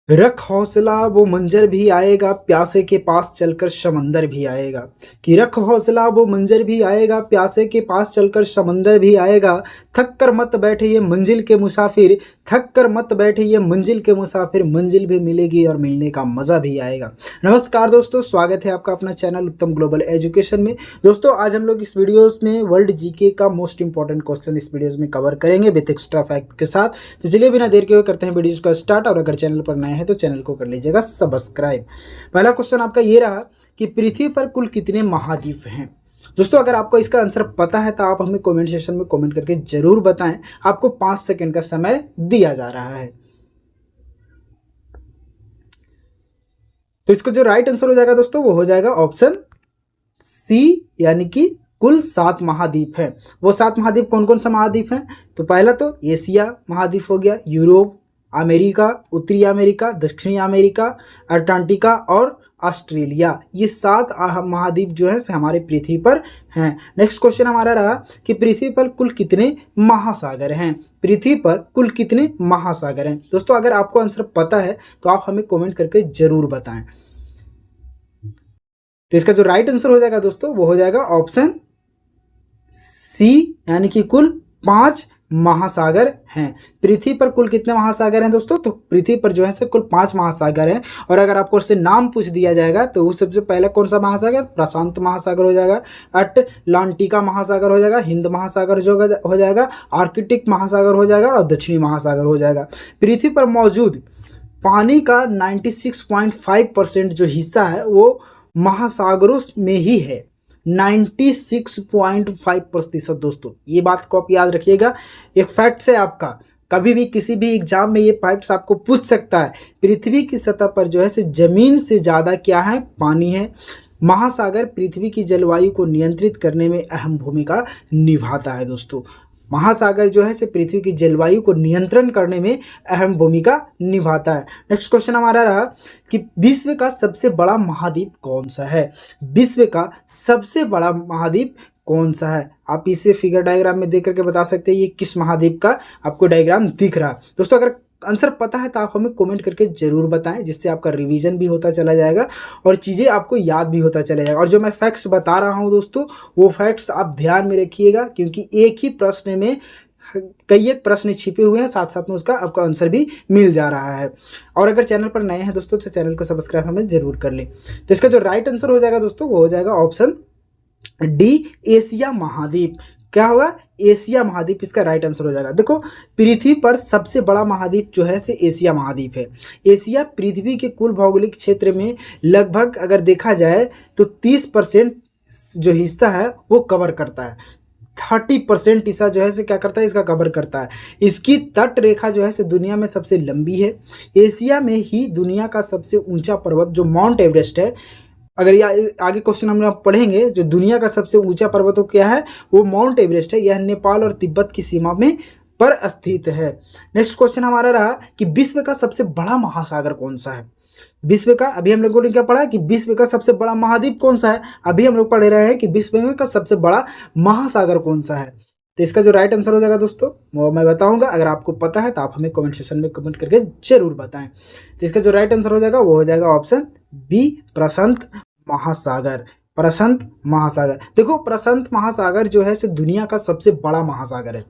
रख हौसला वो मंजर भी आएगा, प्यासे के पास चलकर समंदर भी आएगा। कि रख हौसला वो मंजर भी आएगा, प्यासे के पास चलकर समंदर भी आएगा। थक कर मत बैठे ये मंजिल के मुसाफिर, थक कर मत बैठे ये मंजिल के मुसाफिर, मंजिल भी मिलेगी और मिलने का मज़ा भी आएगा। नमस्कार दोस्तों, स्वागत है आपका अपना चैनल उत्तम ग्लोबल एजुकेशन में। दोस्तों आज हम लोग इस वीडियोस में वर्ल्ड जीके का मोस्ट इंपॉर्टेंट क्वेश्चन इस वीडियोस में कवर करेंगे विद एक्स्ट्रा फैक्ट के साथ। तो चलिए बिना देर के हुए करते हैं वीडियोस का स्टार्ट। और अगर चैनल पर नए हैं तो चैनल को कर लीजिएगा सब्सक्राइब। पहला क्वेश्चन आपका ये रहा कि पृथ्वी पर कुल कितने महाद्वीप हैं। दोस्तों अगर आपको इसका आंसर पता है तो आप हमें कमेंट सेक्शन में कमेंट करके जरूर बताएं। आपको 5 सेकंड का समय दिया जा रहा है। तो इसका जो राइट आंसर हो जाएगा दोस्तों वो हो जाएगा ऑप्शन सी, यानी कि कुल 7 महाद्वीप हैं। वो 7 महाद्वीप कौन कौन सा महाद्वीप हैं? तो पहला तो एशिया महाद्वीप हो गया, यूरोप, अमेरिका, उत्तरी अमेरिका, दक्षिणी अमेरिका, अंटार्कटिका और ऑस्ट्रेलिया। ये 7 महाद्वीप जो है हमारे पृथ्वी पर हैं। नेक्स्ट क्वेश्चन हमारा रहा कि पृथ्वी पर कुल कितने महासागर हैं। पृथ्वी पर कुल कितने महासागर हैं। दोस्तों अगर आपको आंसर पता है तो आप हमें कमेंट करके जरूर बताएं। तो इसका जो राइट आंसर हो जाएगा दोस्तों वो हो जाएगा ऑप्शन सी, यानी कि कुल 5 महासागर हैं। पृथ्वी पर कुल कितने महासागर हैं दोस्तों? तो पृथ्वी पर जो है कुल 5 महासागर हैं। और अगर आपको उससे नाम पूछ दिया जाएगा तो उस सबसे पहले कौन सा महासागर? प्रशांत महासागर हो जाएगा, अटलांटिका महासागर हो जाएगा, हिंद महासागर हो जाएगा, आर्कटिक महासागर हो जाएगा और दक्षिणी महासागर हो जाएगा। पृथ्वी पर मौजूद पानी का 96.5% जो हिस्सा है वो महासागरों में ही है। 96.5% दोस्तों, ये बात को आप याद रखिएगा। एक फैक्ट्स है आपका, कभी भी किसी भी एग्जाम में ये फैक्ट्स आपको पूछ सकता है। पृथ्वी की सतह पर जो है जमीन से ज़्यादा क्या है? पानी है। महासागर पृथ्वी की जलवायु को नियंत्रित करने में अहम भूमिका निभाता है दोस्तों। महासागर जो है पृथ्वी की जलवायु को नियंत्रण करने में अहम भूमिका निभाता है। नेक्स्ट क्वेश्चन हमारा रहा कि विश्व का सबसे बड़ा महाद्वीप कौन सा है। विश्व का सबसे बड़ा महाद्वीप कौन सा है? आप इसे फिगर डायग्राम में देख करके बता सकते हैं ये किस महाद्वीप का आपको डायग्राम दिख रहा है। दोस्तों अगर आंसर पता है तो आप हमें कमेंट करके जरूर बताएं, जिससे आपका रिवीजन भी होता चला जाएगा और चीज़ें आपको याद भी होता चला जाएगा। और जो मैं फैक्ट्स बता रहा हूं दोस्तों वो फैक्ट्स आप ध्यान में रखिएगा, क्योंकि एक ही प्रश्न में कई एक प्रश्न छिपे हुए हैं, साथ साथ में उसका आपका आंसर भी मिल जा रहा है। और अगर चैनल पर नए हैं दोस्तों तो चैनल को सब्सक्राइब हमें जरूर कर लें। तो इसका जो राइट आंसर हो जाएगा दोस्तों वो हो जाएगा ऑप्शन डी, एशिया महाद्वीप। क्या होगा? एशिया महाद्वीप इसका राइट आंसर हो जाएगा। देखो पृथ्वी पर सबसे बड़ा महाद्वीप जो है एशिया महाद्वीप है। एशिया पृथ्वी के कुल भौगोलिक क्षेत्र में लगभग अगर देखा जाए तो 30% जो हिस्सा है वो कवर करता है। 30% हिस्सा जो है क्या करता है? इसका कवर करता है। इसकी तट रेखा जो है दुनिया में सबसे लंबी है। एशिया में ही दुनिया का सबसे ऊंचा पर्वत जो माउंट एवरेस्ट है, अगर ये आगे क्वेश्चन हम लोग पढ़ेंगे, जो दुनिया का सबसे ऊंचा पर्वत क्या है वो माउंट एवरेस्ट है। यह नेपाल और तिब्बत की सीमा में पर स्थित है। नेक्स्ट क्वेश्चन हमारा रहा कि विश्व का सबसे बड़ा महासागर कौन सा है। विश्व का, अभी हम लोगों ने क्या पढ़ा कि विश्व का सबसे बड़ा महाद्वीप कौन सा है। अभी हम लोग पढ़ रहे हैं कि विश्व का सबसे बड़ा महासागर कौन सा है। तो इसका जो राइट आंसर हो जाएगा दोस्तों वो मैं बताऊंगा। अगर आपको पता है तो आप हमें कमेंट सेक्शन में कमेंट करके जरूर बताएं। तो इसका जो राइट आंसर हो जाएगा वो हो जाएगा ऑप्शन बी, प्रशांत महासागर। प्रशांत महासागर, देखो प्रशांत महासागर जो है दुनिया का सबसे बड़ा महासागर है।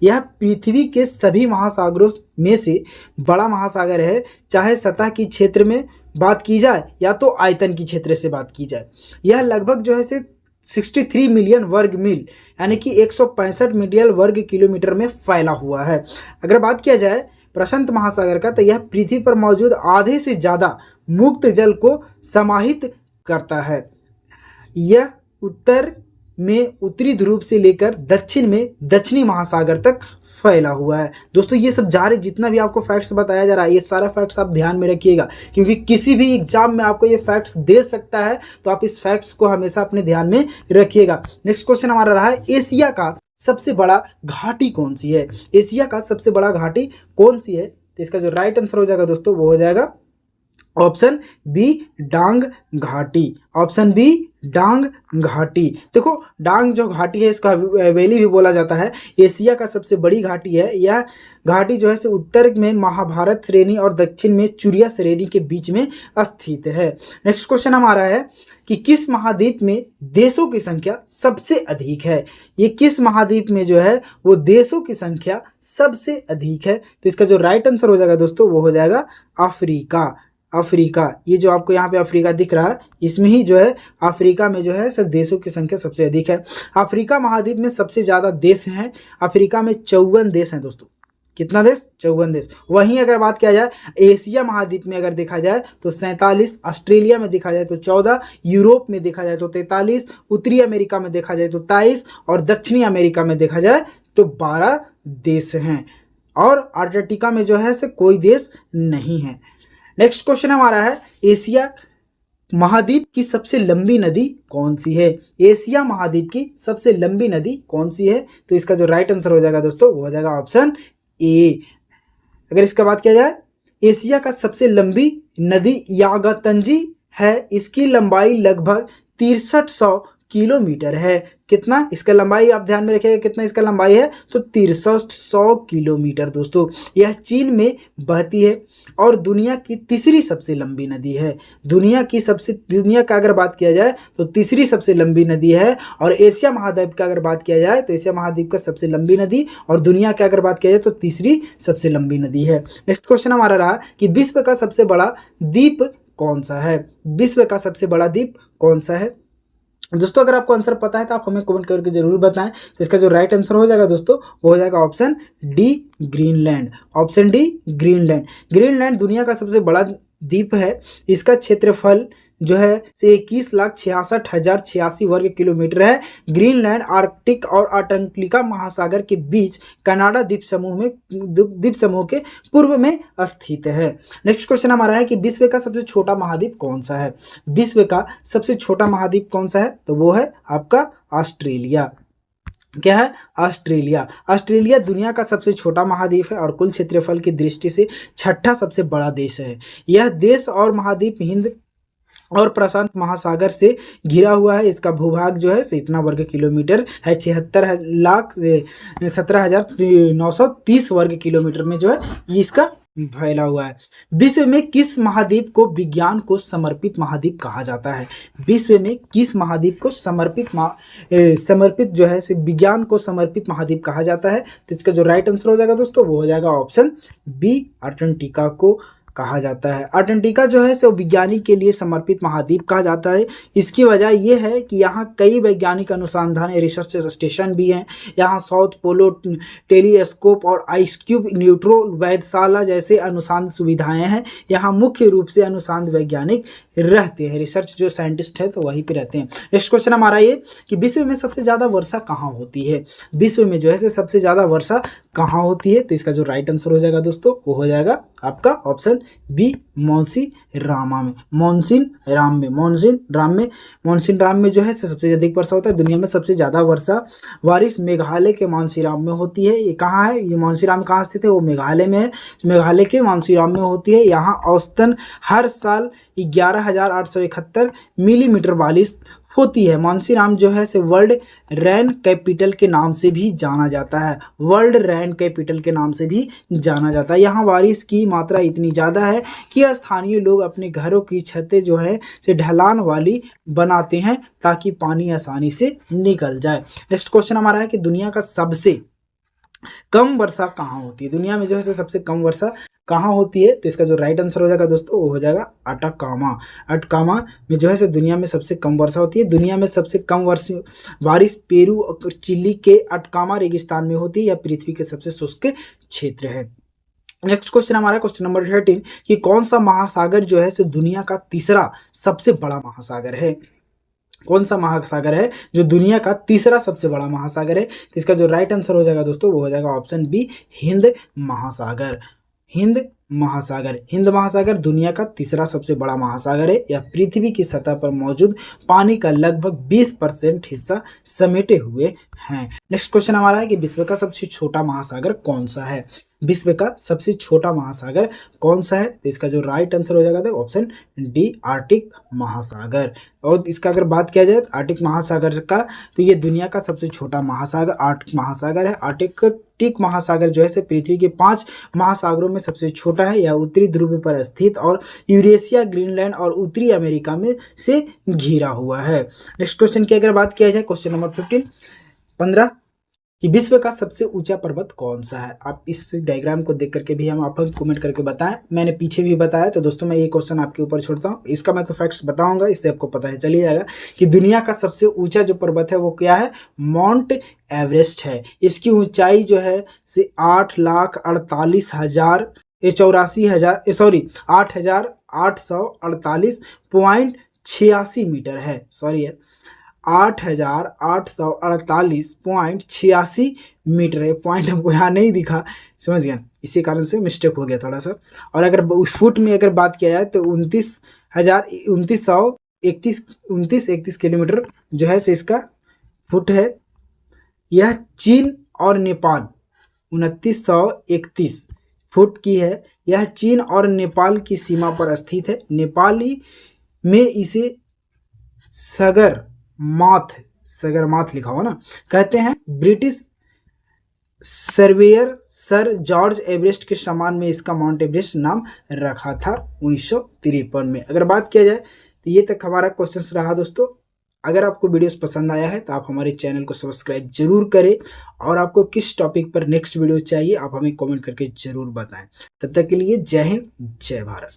यह पृथ्वी के सभी महासागरों में से बड़ा महासागर है, चाहे सतह की क्षेत्र में बात की जाए या तो आयतन की क्षेत्र से बात की जाए। यह लगभग जो है 63 मिलियन वर्ग मील, यानी कि 165 मिलियन वर्ग किलोमीटर में फैला हुआ है। अगर बात किया जाए प्रशांत महासागर का तो यह पृथ्वी पर मौजूद आधे से ज़्यादा मुक्त जल को समाहित करता है। यह उत्तर में उत्तरी ध्रुव से लेकर दक्षिण में दक्षिणी महासागर तक फैला हुआ है। दोस्तों ये सब जितना भी आपको फैक्ट्स बताया जा रहा है ये सारा फैक्ट्स आप ध्यान में रखिएगा, क्योंकि किसी भी एग्जाम में आपको ये फैक्ट्स दे सकता है, तो आप इस फैक्ट्स को हमेशा अपने ध्यान में रखिएगा। नेक्स्ट क्वेश्चन हमारा रहा है एशिया का सबसे बड़ा घाटी कौन सी है। एशिया का सबसे बड़ा घाटी कौन सी है? तो इसका जो राइट आंसर हो जाएगा दोस्तों वो हो जाएगा ऑप्शन बी डांग घाटी, ऑप्शन बी डांग घाटी। देखो डांग जो घाटी है इसका वैली भी बोला जाता है, एशिया का सबसे बड़ी घाटी है। यह घाटी जो है से उत्तर में महाभारत श्रेणी और दक्षिण में चुरिया श्रेणी के बीच में स्थित है। नेक्स्ट क्वेश्चन हमारा है कि किस महाद्वीप में देशों की संख्या सबसे अधिक है। ये किस महाद्वीप में जो है वो देशों की संख्या सबसे अधिक है। तो इसका जो राइट आंसर हो जाएगा दोस्तों वो हो जाएगा अफ्रीका। अफ्रीका, ये जो आपको यहाँ पे अफ्रीका दिख रहा है इसमें ही जो है अफ्रीका में जो है सब देशों की संख्या सबसे अधिक है। अफ्रीका महाद्वीप में सबसे ज़्यादा देश हैं। अफ्रीका में 54 देश हैं दोस्तों। कितना देश? 54 देश। वहीं अगर बात किया जाए एशिया महाद्वीप में अगर देखा जाए तो 47, ऑस्ट्रेलिया में देखा जाए तो 14, यूरोप में देखा जाए तो 43, उत्तरी अमेरिका में देखा जाए तो 23 और दक्षिणी अमेरिका में देखा जाए तो 12 देश हैं। और अंटार्कटिका में जो है से कोई देश नहीं है। नेक्स्ट क्वेश्चन हमारा है एशिया महाद्वीप की सबसे लंबी नदी कौन सी है। एशिया महाद्वीप की सबसे लंबी नदी कौन सी है। तो इसका जो राइट आंसर हो जाएगा दोस्तों वो हो जाएगा ऑप्शन ए। अगर इसका बात किया जाए एशिया का सबसे लंबी नदी यागतंजी है। इसकी लंबाई लगभग 6300 किलोमीटर है। कितना इसका लंबाई आप ध्यान में रखिएगा, कितना इसका लंबाई है तो 6300 किलोमीटर दोस्तों। यह चीन में बहती है और दुनिया की तीसरी सबसे लंबी नदी है। दुनिया का अगर बात किया जाए तो तीसरी सबसे लंबी नदी है। और एशिया महाद्वीप का अगर बात किया जाए तो एशिया महाद्वीप का सबसे लंबी नदी और दुनिया की अगर बात किया जाए तो तीसरी सबसे लंबी नदी है। नेक्स्ट क्वेश्चन हमारा रहा कि विश्व का सबसे बड़ा द्वीप कौन सा है। विश्व का सबसे बड़ा द्वीप कौन सा है दोस्तों। अगर आपको आंसर पता है तो आप हमें कमेंट करके जरूर बताएं। तो इसका जो राइट आंसर हो जाएगा दोस्तों वो हो जाएगा option D Greenland. Option D Greenland. Greenland दुनिया का सबसे बड़ा द्वीप है। इसका क्षेत्रफल जो है से 21,66,086 वर्ग किलोमीटर है। ग्रीनलैंड आर्कटिक और अंटार्कटिका महासागर के बीच कनाडा द्वीप समूह के पूर्व में स्थित है। नेक्स्ट क्वेश्चन हमारा है कि विश्व का सबसे छोटा महाद्वीप कौन सा है। विश्व का सबसे छोटा महाद्वीप कौन सा है तो वो है आपका ऑस्ट्रेलिया। क्या है? ऑस्ट्रेलिया। ऑस्ट्रेलिया दुनिया का सबसे छोटा महाद्वीप है और कुल क्षेत्रफल की दृष्टि से छठा सबसे बड़ा देश है। यह देश और महाद्वीप हिंद और प्रशांत महासागर से घिरा हुआ है। इसका भूभाग जो है से इतना वर्ग किलोमीटर है, 76,17,930 वर्ग किलोमीटर में जो है ये इसका फैला हुआ है। विश्व में किस महाद्वीप को विज्ञान को समर्पित महाद्वीप कहा जाता है। विश्व में किस महाद्वीप को समर्पित जो है से विज्ञान को समर्पित महाद्वीप कहा जाता है। तो इसका जो राइट आंसर हो जाएगा दोस्तों वो हो जाएगा ऑप्शन बी अंटार्कटिका को कहा जाता है। अंटार्कटिका जो है सो विज्ञानी के लिए समर्पित महाद्वीप कहा जाता है। इसकी वजह यह है कि यहाँ कई वैज्ञानिक अनुसंधान रिसर्च स्टेशन भी हैं। यहाँ साउथ पोलो टेलीस्कोप और आइस क्यूब न्यूट्रो वेधशाला जैसे अनुसंधान सुविधाएं हैं। यहाँ मुख्य रूप से अनुसंधान वैज्ञानिक रहते हैं, रिसर्च जो साइंटिस्ट है तो वहीं पे रहते हैं। नेक्स्ट क्वेश्चन हमारा ये कि विश्व में सबसे ज़्यादा वर्षा कहाँ होती है। विश्व में जो है सबसे ज़्यादा वर्षा कहाँ होती है। तो इसका जो राइट आंसर हो जाएगा दोस्तों वो हो जाएगा आपका ऑप्शन बी मानसीराम में। मानसीराम में जो है सबसे अधिक वर्षा होता है। दुनिया में सबसे ज़्यादा वर्षा बारिश मेघालय के मानसीराम में होती है। ये कहाँ है, ये मानसीराम कहाँ स्थित है, वो मेघालय में है। मेघालय के मानसीराम में होती है। यहाँ औसतन हर साल 11,871 मिलीमीटर बारिश होती है। मानसीराम जो है वर्ल्ड रेन कैपिटल के नाम से भी जाना जाता है। वर्ल्ड रेन कैपिटल के नाम से भी जाना जाता है। यहाँ बारिश की मात्रा इतनी ज़्यादा है कि स्थानीय लोग अपने घरों की छतें जो है ढलान वाली बनाते हैं ताकि पानी आसानी से निकल जाए। नेक्स्ट क्वेश्चन हमारा है कि दुनिया का सबसे कम वर्षा कहाँ होती है। दुनिया में जो है सबसे कम वर्षा कहाँ होती है। तो इसका जो राइट आंसर हो जाएगा दोस्तों वो हो जाएगा अटकामा में जो है दुनिया में सबसे कम वर्षा होती है। दुनिया में सबसे कम बारिश पेरू और चिली के अटकामा रेगिस्तान में होती है। यह पृथ्वी के सबसे शुष्क क्षेत्र है। नेक्स्ट क्वेश्चन हमारा क्वेश्चन नंबर 13 कि कौन सा महासागर जो है दुनिया का तीसरा सबसे बड़ा महासागर है। कौन सा महासागर है जो दुनिया का तीसरा सबसे बड़ा महासागर है। तो इसका जो राइट आंसर हो जाएगा दोस्तों वो हो जाएगा ऑप्शन बी हिंद महासागर। हिंद महासागर। हिंद महासागर दुनिया का तीसरा सबसे बड़ा महासागर है। यह पृथ्वी की सतह पर मौजूद पानी का लगभग 20% हिस्सा समेटे हुए हैं। नेक्स्ट क्वेश्चन हमारा है कि विश्व का सबसे छोटा महासागर कौन सा है। विश्व का सबसे छोटा महासागर कौन सा है, तो इसका जो राइट आंसर हो जाएगा ऑप्शन डी, आर्कटिक महासागर। और इसका अगर बात किया जाए आर्कटिक महासागर का, तो ये दुनिया का सबसे छोटा महासागर आर्कटिक महासागर है। आर्कटिक महासागर जो है से पृथ्वी के 5 महासागरों में सबसे छोटा है। यह उत्तरी ध्रुव पर स्थित और यूरेशिया, ग्रीनलैंड और उत्तरी अमेरिका में से घिरा हुआ है। नेक्स्ट क्वेश्चन की अगर बात किया जाए, क्वेश्चन नंबर 15 कि विश्व का सबसे ऊंचा पर्वत कौन सा है। आप इस डायग्राम को देख करके भी हम आप कमेंट करके बताएं। मैंने पीछे भी बताया, तो दोस्तों मैं ये क्वेश्चन आपके ऊपर छोड़ता हूँ। इसका मैं तो फैक्ट्स बताऊंगा, इससे आपको पता है चलिए जाएगा कि दुनिया का सबसे ऊंचा जो पर्वत है वो क्या है, माउंट एवरेस्ट है। इसकी ऊंचाई जो है से 8,48,848.86 मीटर है। सॉरी है 8,848.86 मीटर है। पॉइंट हमको यहाँ नहीं दिखा, समझ गए, इसी कारण से मिस्टेक हो गया थोड़ा सा। और अगर फुट में अगर बात किया जाए तो 29,31 किलोमीटर जो है से इसका फुट है। यह चीन और नेपाल 2931 फुट की है। यह चीन और नेपाल की सीमा पर स्थित है। नेपाली में इसे सगरमाथ लिखा हुआ ना कहते हैं। British surveyor sir George Everest के सम्मान में इसका माउंट एवरेस्ट नाम रखा था 1953 में। अगर बात किया जाए तो ये तक हमारा क्वेश्चन रहा दोस्तों। अगर आपको वीडियोस पसंद आया है तो आप हमारे चैनल को सब्सक्राइब जरूर करें, और आपको किस टॉपिक पर नेक्स्ट वीडियो चाहिए आप हमें कमेंट करके जरूर बताएं। तब तक के लिए जय हिंद, जय भारत।